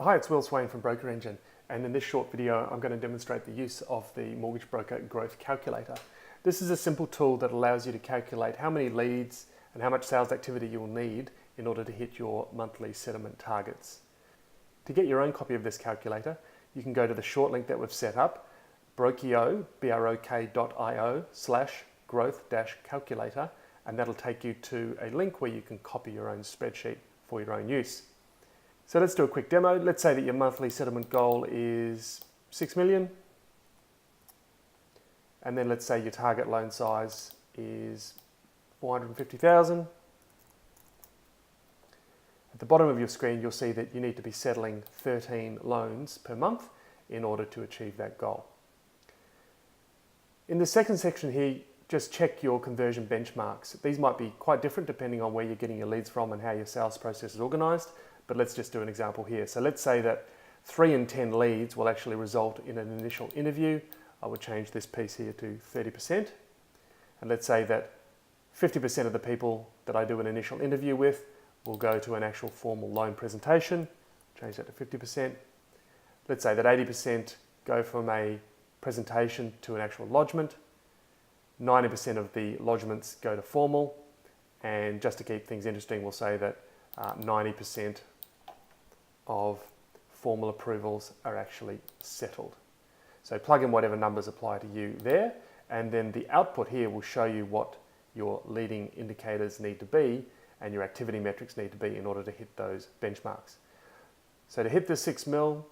Hi, it's Will Swain from Broker Engine, and in this short video I'm going to demonstrate the use of the Mortgage Broker Growth Calculator. This is a simple tool that allows you to calculate how many leads and how much sales activity you'll need in order to hit your monthly settlement targets. To get your own copy of this calculator, you can go to the short link that we've set up, brokio, brok.io/growth-calculator, and that'll take you to a link where you can copy your own spreadsheet for your own use. So let's do a quick demo. Let's say that your monthly settlement goal is 6 million. And then let's say your target loan size is 450,000. At the bottom of your screen, you'll see that you need to be settling 13 loans per month in order to achieve that goal. In the second section here, just check your conversion benchmarks. These might be quite different depending on where you're getting your leads from and how your sales process is organized. But let's just do an example here. So let's say that 3 in 10 leads will actually result in an initial interview. I would change this piece here to 30%. And let's say that 50% of the people that I do an initial interview with will go to an actual formal loan presentation. Change that to 50%. Let's say that 80% go from a presentation to an actual lodgement. 90% of the lodgements go to formal. And just to keep things interesting, we'll say that 90% of formal approvals are actually settled. So plug in whatever numbers apply to you there, and then the output here will show you what your leading indicators need to be and your activity metrics need to be in order to hit those benchmarks. So to hit the 6 mil,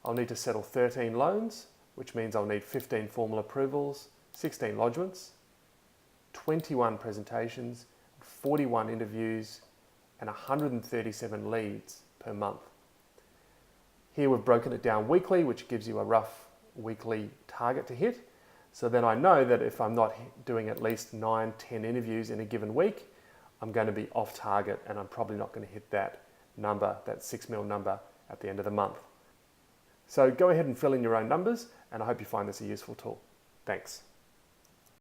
I'll need to settle 13 loans, which means I'll need 15 formal approvals, 16 lodgements, 21 presentations, 41 interviews, and 137 leads per month. Here we've broken it down weekly, which gives you a rough weekly target to hit. So then I know that if I'm not doing at least 9-10 interviews in a given week, I'm going to be off target and I'm probably not going to hit that number, that 6 mil number at the end of the month. So go ahead and fill in your own numbers, and I hope you find this a useful tool. Thanks.